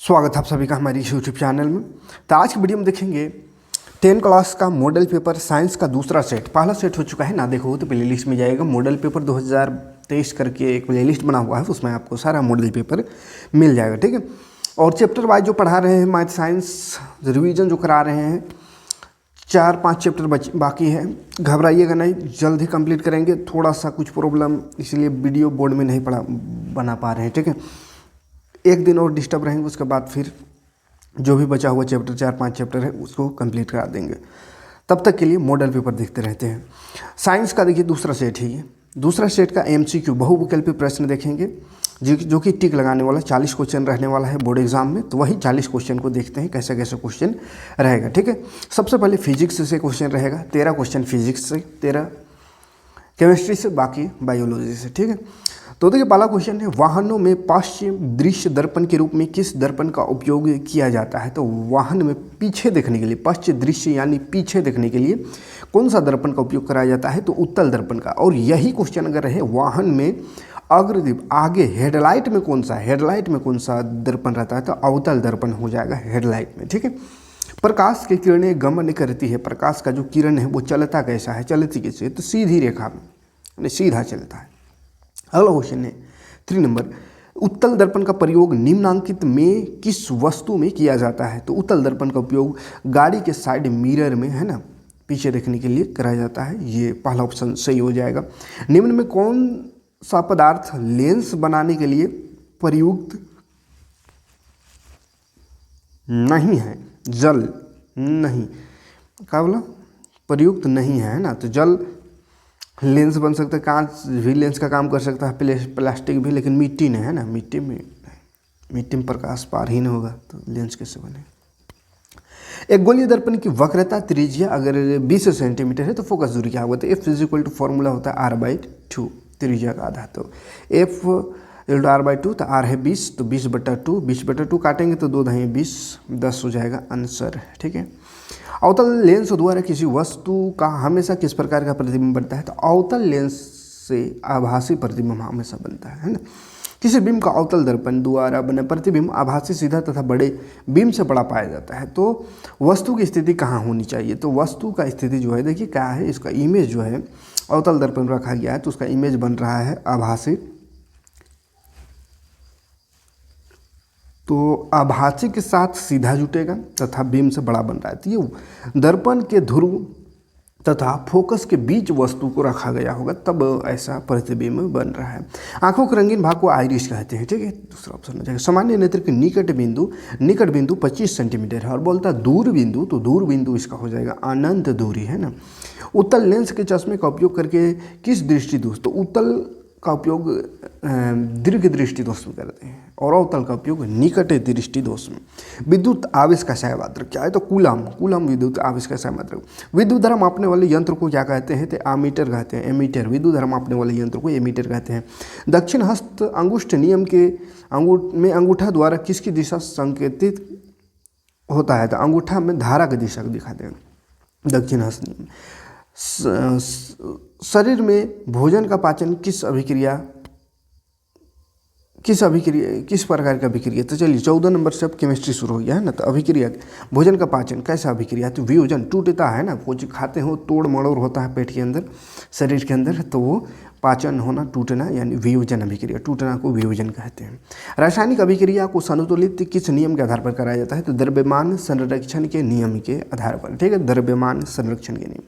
स्वागत है आप सभी का हमारी यूट्यूब चैनल में। तो आज की वीडियो में देखेंगे 10 क्लास का मॉडल पेपर साइंस का दूसरा सेट। पहला सेट हो चुका है ना, देखो तो प्ले लिस्ट में जाएगा। मॉडल पेपर 2023 करके एक प्ले लिस्ट बना हुआ है, उसमें आपको सारा मॉडल पेपर मिल जाएगा, ठीक है। और चैप्टर वाइज जो पढ़ा रहे हैं, मैथ साइंस रिविजन जो करा रहे हैं, 4-5 चैप्टर बाकी है। घबराइएगा नहीं, जल्द ही कंप्लीट करेंगे। थोड़ा सा कुछ प्रॉब्लम इसलिए वीडियो बोर्ड में नहीं बना पा रहे हैं, ठीक है। एक दिन और डिस्टर्ब रहेंगे, उसके बाद फिर जो भी बचा हुआ चैप्टर 4-5 चैप्टर है उसको कंप्लीट करा देंगे। तब तक के लिए मॉडल पेपर देखते रहते हैं। साइंस का देखिए दूसरा सेट है ये। दूसरा सेट का MCQ बहुविकल्पी प्रश्न देखेंगे, जो कि टिक लगाने वाला 40 क्वेश्चन रहने वाला है बोर्ड एग्जाम में। तो वही 40 क्वेश्चन को देखते हैं कैसे कैसे क्वेश्चन रहेगा, ठीक है। सबसे पहले फिजिक्स से क्वेश्चन रहेगा, 13 क्वेश्चन फिजिक्स से, 13 केमिस्ट्री से, बाकी बायोलॉजी से, ठीक है। तो देखिए पहला क्वेश्चन है, वाहनों में पार्श्व दृश्य दर्पण के रूप में किस दर्पण का उपयोग किया जाता है। तो वाहन में पीछे देखने के लिए, पार्श्व दृश्य यानी पीछे देखने के लिए कौन सा दर्पण का उपयोग कराया जाता है। तो उत्तल दर्पण का। और यही क्वेश्चन अगर रहे वाहन में अग्रदीप आगे हेडलाइट में कौन सा दर्पण रहता है, तो अवतल दर्पण हो जाएगा हेडलाइट में, ठीक है। प्रकाश की किरणें गमन करती है, प्रकाश का जो किरण है वो चलता कैसा है, चलती कैसे है, तो सीधी रेखा में, सीधा चलता है। अगला क्वेश्चन है 3 नंबर, उत्तल दर्पण का प्रयोग निम्नांकित में किस वस्तु में किया जाता है। तो उत्तल दर्पण का उपयोग गाड़ी के साइड मिरर में, है ना, पीछे देखने के लिए कराया जाता है। ये पहला ऑप्शन सही हो जाएगा। निम्न में कौन सा पदार्थ लेंस बनाने के लिए प्रयुक्त नहीं है। जल नहीं, क्या बोला, प्रयुक्त नहीं है ना। तो जल लेंस बन सकता है, कांच भी लेंस का काम कर सकता है, प्लास्टिक भी, लेकिन मिट्टी नहीं है ना, मिट्टी में प्रकाश पार ही नहीं होगा, तो लेंस कैसे बने। एक गोलीय दर्पण की वक्रता त्रिज्या अगर 20 सेंटीमीटर है तो फोकस दूरी क्या होगा। तो F फॉर्मूला होता है R/2, त्रिज्या का आधा। तो F R/2, तो R है 20, तो 20/2, 20/2 काटेंगे तो 2 × 20, 10 हो जाएगा आंसर, ठीक है। अवतल लेंस द्वारा किसी वस्तु का हमेशा किस प्रकार का प्रतिबिंब बनता है। तो अवतल लेंस से आभासी प्रतिबिंब हमेशा बनता है ना। किसी बिंब का अवतल दर्पण द्वारा बने प्रतिबिंब आभासी, सीधा तथा बड़े बिंब से बड़ा पाया जाता है। तो वस्तु की स्थिति कहाँ होनी चाहिए। तो वस्तु का स्थिति जो है, देखिए क्या है, इसका इमेज जो है अवतल दर्पण रखा गया है, तो उसका इमेज बन रहा है आभासी। तो आभासी के साथ सीधा जुटेगा तथा बीम से बड़ा बन रहा है। तो ये दर्पण के ध्रुव तथा फोकस के बीच वस्तु को रखा गया होगा, तब ऐसा प्रतिबिंब बन रहा है। आंखों के रंगीन भाग को आइरिस कहते हैं, ठीक है। दूसरा ऑप्शन हो जाएगा। सामान्य नेत्र के निकट बिंदु 25 सेंटीमीटर है। और बोलता है दूर बिंदु, तो दूर बिंदु इसका हो जाएगा अनंत दूरी, है ना। उत्तल लेंस के चश्मे का उपयोग करके किस दृष्टि दोष। तो उत्तल का उपयोग दीर्घ दृष्टि दोष में करते हैं और अवतल का उपयोग निकट दृष्टि दोष में। विद्युत आवेश का सहायमात्रक क्या है। तो कूलम विद्युत आवेश का सहायमात्रक। विद्युत धारा मापने वाले यंत्र को क्या कहते हैं। तो एमीटर कहते हैं, एमीटर। विद्युत धारा मापने वाले यंत्र को एमीटर कहते हैं। दक्षिण हस्त अंगुष्ठ नियम के अंगूठा द्वारा किसकी दिशा संकेतित होता है। तो अंगूठा में धारा की दिशा को दिखाते हैं, दक्षिण हस्त नियम। शरीर में भोजन का पाचन किस प्रकार का अभिक्रिया। तो चलिए 14 नंबर से अब केमिस्ट्री शुरू हो गया है ना। तो अभिक्रिया, भोजन का पाचन कैसा अभिक्रिया। तो वियोजन, टूटता है ना, कुछ खाते हो तोड़ मड़ोड़ होता है पेट के अंदर, शरीर के अंदर, तो वो पाचन होना, टूटना, यानी वियोजन अभिक्रिया। टूटना को वियोजन कहते हैं। रासायनिक अभिक्रिया को संतुलित किस नियम के आधार पर कराया जाता है। तो द्रव्यमान संरक्षण के नियम के आधार पर, ठीक है, द्रव्यमान संरक्षण के नियम।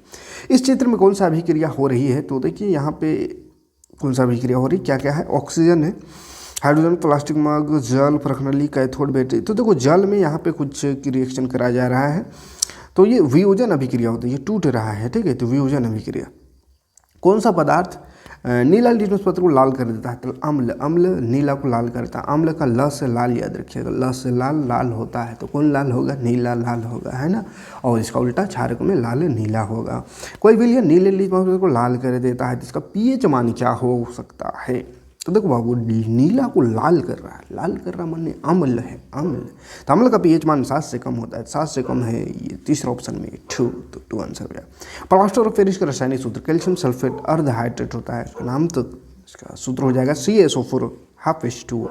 इस चित्र में कौन सा अभिक्रिया हो रही है। तो देखिए यहाँ पे कौन सा अभिक्रिया हो रही, क्या क्या है। ऑक्सीजन है, हाइड्रोजन, प्लास्टिक मग, जल, प्रखनली, कैथोड, बैटरी। तो देखो जल में यहाँ पे कुछ रिएक्शन कराया जा रहा है, तो ये वियोजन अभिक्रिया होती है, ये टूट रहा है, ठीक है। तो वियोजन अभिक्रिया। कौन सा पदार्थ नीला लिटमस पत्र को लाल कर देता है। तो अम्ल नीला को लाल करता है। अम्ल का ल से लाल याद रखिएगा, ल से लाल होता है, तो कौन लाल होगा, नीला लाल होगा, है ना। और इसका उल्टा क्षारक में लाल नीला होगा। कोई भी लिए नीले लिटमस पत्र को लाल कर देता है, जिसका pH मान क्या हो सकता है। तो देखो बाबू, नीला को लाल कर रहा माने अम्ल है, अम्ल। तो अम्ल का pH मान 7 से कम होता है, 7 से कम है ये तीसरा ऑप्शन में 2, तो 2 आंसर हो जाएगा। प्लास्टर ऑफ पेरिस का रासायनिक सूत्र कैल्शियम सल्फेट अर्धहाइड्रेट होता है, इसका नाम तो इसका सूत्र हो जाएगा CaSO4 ½ H2O।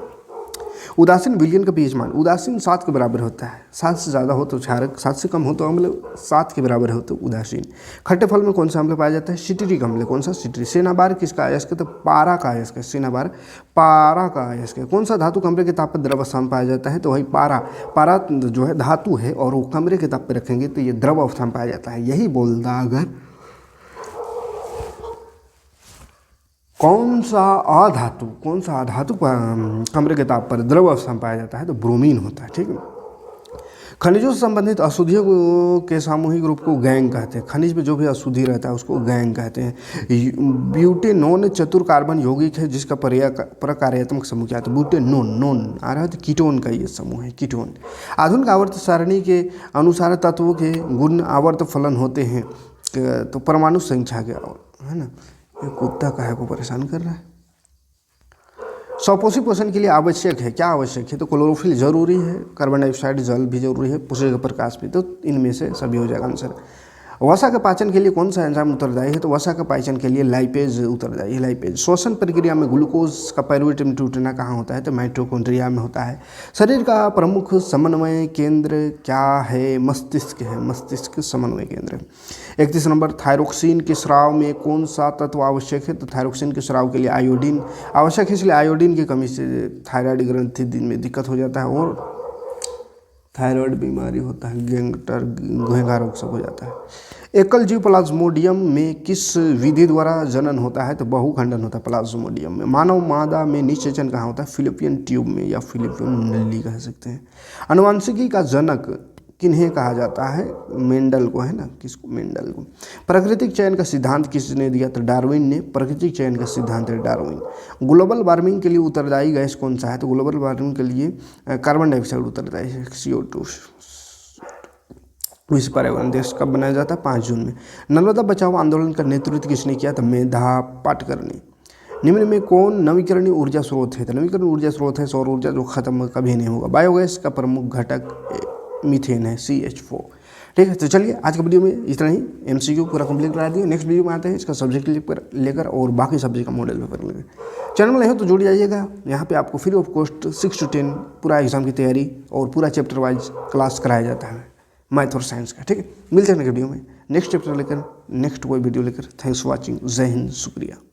उदासीन विलयन का पीएच मान, उदासीन 7 के बराबर होता है, 7 से ज़्यादा हो तो क्षारक, 7 से कम हो तो अम्ल, 7 के बराबर हो तो उदासीन। खट्टे फल में कौन सा अम्ल पाया जाता है? सिट्रिक अम्ल। कौन सा? सिट्रिक। सेनाबार किसका अयस्क है? तो पारा का अयस्क है। सेनाबार पारा का अयस्क है। कौन सा धातु कमरे के ताप पर द्रव अवस्था में पाया जाता है? तो वही पारा। पारा जो है धातु है और वो कमरे के ताप पर रखेंगे तो ये द्रव अवस्था में पाया जाता है। यही बोलता अगर कौन सा अधातु कमरे के ताप पर द्रव अवस्था में पाया जाता है? तो ब्रोमीन होता है। ठीक है। खनिजों से संबंधित अशुद्धियों के सामूहिक रूप को गैंग कहते हैं। खनिज में जो भी अशुद्धि रहता है उसको गैंग कहते हैं। ब्यूटेनोन चतुर कार्बन यौगिक है जिसका प्रकार्यात्मक समूह क्या है? तो ब्यूटेनोन आ रहा है, तो कीटोन का ये समूह है, कीटोन। आधुनिक आवर्त सारणी के अनुसार तत्वों के गुण आवर्त फलन होते हैं। तो परमाणु संख्या के, है ना, ये कुत्ता काहे को परेशान कर रहा है। स्वपोषी पोषण के लिए आवश्यक है, क्या आवश्यक है? तो क्लोरोफिल जरूरी है, कार्बन डाइऑक्साइड, जल भी जरूरी है, पोषक प्रकाश भी। तो इनमें से सभी हो जाएगा आंसर। वसा के पाचन के लिए कौन सा एंजाइम उत्तरदायी है? तो वसा का पाचन के लिए लाइपेज उत्तरदायी है, लाइपेज। श्वसन प्रक्रिया में ग्लूकोज का पायरुवेट टूटना कहाँ होता है? तो माइटोकॉन्ड्रिया में होता है। शरीर का प्रमुख समन्वय केंद्र क्या है? मस्तिष्क है, मस्तिष्क समन्वय केंद्र। 31 नंबर, थायरोक्सिन के स्राव में कौन सा तत्व आवश्यक है? तो थायरोक्सिन के स्राव के लिए आयोडीन आवश्यक है, इसलिए आयोडीन की कमी से थायराइड ग्रंथि में दिक्कत हो जाता है और थायराइड बीमारी होता है, गैंगटर, गोहेंगा रोग सब हो जाता है। एकल जीव प्लाज्मोडियम में किस विधि द्वारा जनन होता है? तो बहुखंडन होता है प्लाज्मोडियम में। मानव मादा में निषेचन कहाँ होता है? फिलिपियन ट्यूब में या फिलिपियन नली कह सकते हैं। अनुवांशिकी का जनक किन्हें कहा जाता है? मेंडल को, है ना, किसको? मेंडल को। प्राकृतिक चयन का सिद्धांत किसने दिया? तो डार्विन ने प्राकृतिक चयन का सिद्धांत है, डार्विन। ग्लोबल वार्मिंग के लिए उत्तरदायी गैस कौन सा है? तो ग्लोबल वार्मिंग के लिए कार्बन डाइऑक्साइड उत्तरदायी है, CO2। विश्व पर्यावरण दिवस कब बनाया जाता है? 5 जून में। नर्मदा बचाओ आंदोलन का नेतृत्व किसने किया? तो मेधा पाटकर ने। निम्न में कौन नवीकरणीय ऊर्जा स्रोत है? तो नवीकरणीय ऊर्जा स्रोत है सौर ऊर्जा, जो खत्म कभी नहीं होगा। बायोगैस का प्रमुख घटक मीथेन है, CH4। ठीक है, तो चलिए आज के वीडियो में इतना ही। MCQ पूरा कंप्लीट करा दिए। नेक्स्ट वीडियो में आते हैं इसका सब्जेक्ट लेकर और बाकी सब्जेक्ट का मॉडल पेपर लेकर। चैनल में नहीं हो तो जुड़ जाइएगा। यहाँ पे आपको फ्री ऑफ कॉस्ट 6 से 10 पूरा एग्जाम की तैयारी और पूरा चैप्टर वाइज क्लास कराया जाता है, मैथ और साइंस का। ठीक है, मिलते हैं नेक्स्ट वीडियो में नेक्स्ट चैप्टर लेकर, नेक्स्ट कोई वीडियो लेकर। Thanks for watching. जय हिंद, शुक्रिया।